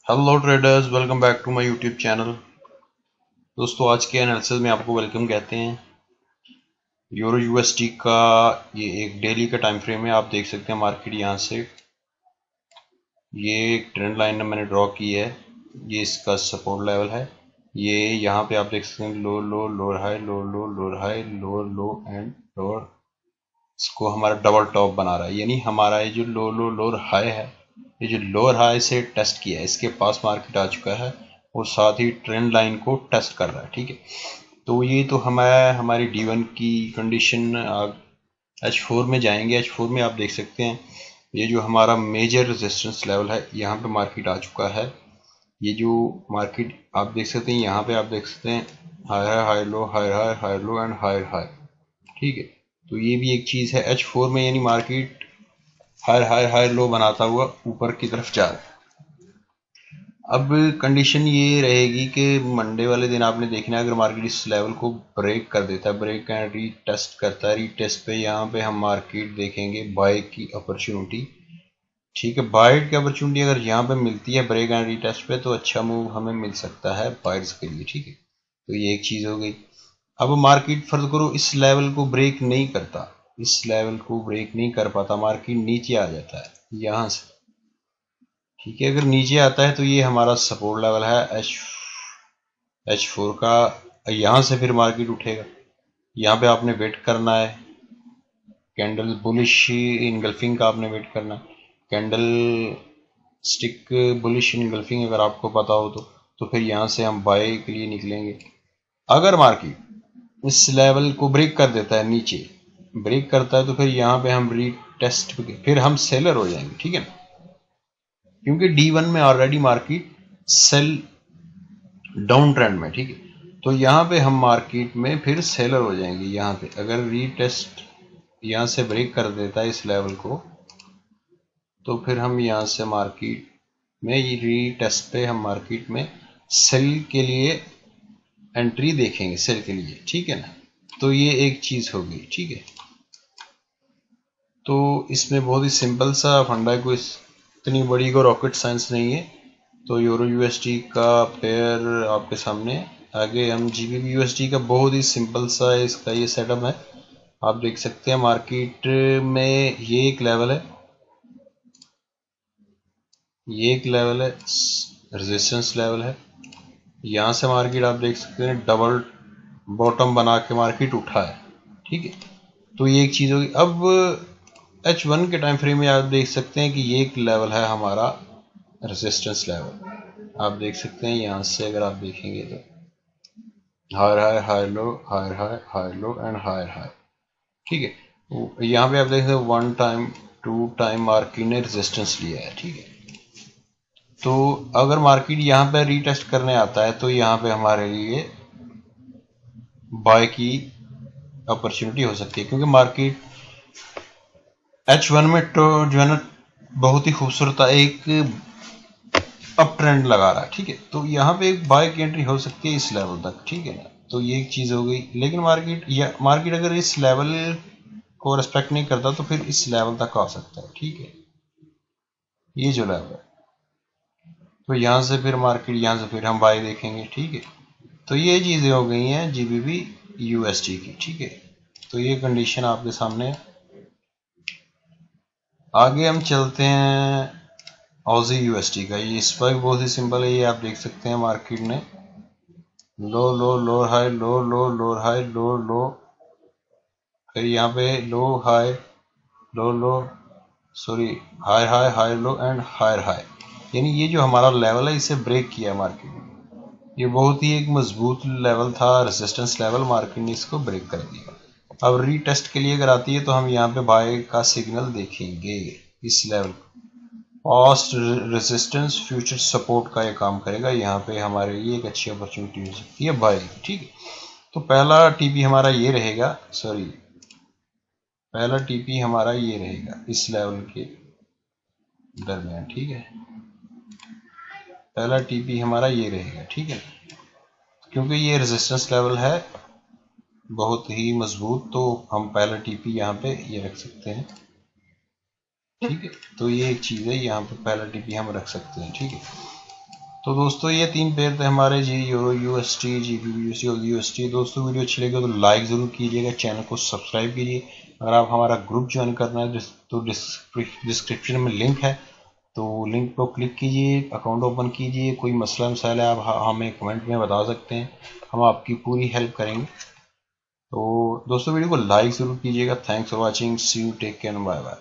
Hello traders, welcome back to my YouTube channel. दोस्तों, आज के एनालिसिस में आपको वेलकम कहते हैं। यूरो यूएसडी का ये एक डेली का टाइम फ्रेम है। आप देख सकते हैं मार्केट यहाँ से ये एक ट्रेंड लाइन मैंने ड्रॉ की है। ये इसका सपोर्ट लेवल है। ये यहाँ पे आप देख सकते हैं low low lower high, low low lower high, lower low and lower. इसको हमारा डबल टॉप बना रहा है, यानी हमारा ये जो लो लो लोअर हाई है, ये जो लोअर हाई से टेस्ट किया है, इसके पास मार्केट आ चुका है और साथ ही ट्रेंड लाइन को टेस्ट कर रहा है। ठीक है, तो ये तो हमारी D1 की कंडीशन। H4 में जाएंगे। H4 में आप देख सकते हैं ये जो हमारा मेजर रेजिस्टेंस लेवल है, यहाँ पे मार्केट आ चुका है। ये जो मार्केट आप देख सकते हैं, यहाँ पे आप देख सकते हैं high high low, high high high low and high high. ठीक है, तो ये भी एक चीज़ है H4 में, यानी मार्केट हाई हाई हाई लो बनाता हुआ ऊपर की तरफ जा रहा है। अब कंडीशन ये रहेगी कि मंडे वाले दिन आपने देखना है, अगर मार्केट इस लेवल को ब्रेक कर देता है, ब्रेक एंड रीटेस्ट करता है, रीटेस्ट पे यहाँ पे हम मार्केट देखेंगे बाय की अपॉर्चुनिटी। ठीक है, बाय की अपॉर्चुनिटी अगर यहाँ पे मिलती है ब्रेक एंड रीटेस्ट पे, तो अच्छा मूव हमें मिल सकता है बायर्स के लिए। ठीक है, तो ये एक चीज़ हो गई। अब मार्केट फर्ज करो इस लेवल को ब्रेक नहीं करता, इस लेवल को ब्रेक नहीं कर पाता, मार्केट नीचे आ जाता है यहाँ से। ठीक है, अगर नीचे आता है तो ये हमारा सपोर्ट लेवल है H4 का। यहाँ से फिर मार्केट उठेगा, यहाँ पे आपने वेट करना है। कैंडल बुलिश इनगल्फिंग का आपने वेट करना है। कैंडल स्टिक बुलिश इनगल्फिंग अगर आपको पता हो तो फिर यहाँ से हम बाय के लिए निकलेंगे। अगर मार्केट इस लेवल को ब्रेक कर देता है, नीचे ब्रेक करता है, तो फिर यहाँ पे हम रीटेस्ट, फिर हम सेलर हो जाएंगे। ठीक है ना, क्योंकि D1 में already market sell down trend में। ठीक है, तो यहाँ पे हम मार्केट में फिर सेलर हो जाएंगे। यहाँ पे अगर रीटेस्ट यहाँ से ब्रेक कर देता है इस लेवल को, तो फिर हम यहाँ से मार्केट में ये रीटेस्ट पे हम मार्केट में सेल के लिए एंट्री देखेंगे, सेल के लिए। ठीक है ना, तो ये एक चीज़ होगी। ठीक है, तो इसमें बहुत ही सिंपल सा फंडा है, कोई इतनी बड़ी को रॉकेट साइंस नहीं है। तो यूरो यूएसडी का पेयर आपके सामने। आगे हम GBP USD का बहुत ही सिंपल सा इसका ये सेटअप है। आप देख सकते हैं मार्केट में ये एक लेवल है, ये एक लेवल है, रेजिस्टेंस लेवल है। यहाँ से मार्केट आप देख सकते हैं डबल बॉटम बना के मार्केट उठा है। ठीक है, तो ये एक चीज़ होगी। अब H1 के टाइम फ्रेम में आप देख सकते हैं कि ये एक लेवल है हमारा रेजिस्टेंस लेवल। आप देख सकते हैं यहाँ से अगर आप देखेंगे तो higher high high low, higher high high low and higher high. ठीक है, तो यहाँ पे आप देख सकते हैं 1 टाइम 2 टाइम मार्केट ने रेजिस्टेंस लिया है। ठीक है, तो अगर मार्केट यहाँ पे रीटेस्ट करने आता है, तो यहाँ पे हमारे लिए बाय की अपॉर्चुनिटी हो सकती है, क्योंकि मार्केट H1 में तो जो है ना बहुत ही खूबसूरत एक अप ट्रेंड लगा रहा है। ठीक है, तो यहाँ पे एक बाय की एंट्री हो सकती है इस लेवल तक। ठीक है ना, तो ये एक चीज़ हो गई। लेकिन मार्केट अगर इस लेवल को रेस्पेक्ट नहीं करता, तो फिर इस लेवल तक आ सकता है। ठीक है, ये जो लेवल है, तो यहाँ से फिर मार्केट, यहाँ से फिर हम बाय देखेंगे। ठीक है, तो ये चीज़ें हो गई हैं GBP USD की। ठीक है, तो ये कंडीशन आपके सामने। आगे हम चलते हैं ऑजी USD का। ये इस पर बहुत ही सिंपल है, ये आप देख सकते हैं मार्केट ने low low lower high, low low lower high, low low, फिर यहाँ पे low high, low low, sorry, high high high low and higher high. यानी ये जो हमारा लेवल है, इसे ब्रेक किया मार्केट ने। ये बहुत ही एक मजबूत लेवल था, रेजिस्टेंस लेवल, मार्केट ने इसको ब्रेक कर दिया। अब रीटेस्ट के लिए अगर आती है, तो हम यहाँ पे बाय का सिग्नल देखेंगे इस level. Past resistance future support का ये काम करेगा, यहाँ पे हमारे लिए एक अच्छी अपॉर्चुनिटी हो सकती है बाय। ठीक है, तो पहला टीपी हमारा ये रहेगा, सॉरी, पहला टीपी हमारा ये रहेगा इस लेवल के दरमियान। ठीक है, पहला टीपी हमारा ये रहेगा। ठीक है, क्योंकि ये रेजिस्टेंस लेवल है बहुत ही मजबूत, तो हम पहला टीपी यहाँ पे ये रख सकते हैं। ठीक है, तो ये एक चीज़ है, यहाँ पे पहला टीपी हम रख सकते हैं। ठीक है, तो दोस्तों ये 3 पेयर थे हमारे जी, यूरो यूएसटी, जीबीबी और यूएसटी। दोस्तों वीडियो अच्छी लगे तो लाइक ज़रूर कीजिएगा, चैनल को सब्सक्राइब कीजिए। अगर आप हमारा ग्रुप ज्वाइन करना है तो डिस्क्रिप्शन में लिंक है, तो लिंक को क्लिक कीजिए, अकाउंट ओपन कीजिए। कोई मसला मसाइल है आप हमें कमेंट में बता सकते हैं, हम आपकी पूरी हेल्प करेंगे। तो दोस्तों वीडियो को लाइक ज़रूर कीजिएगा। Thanks for watching, see you, take care, bye bye.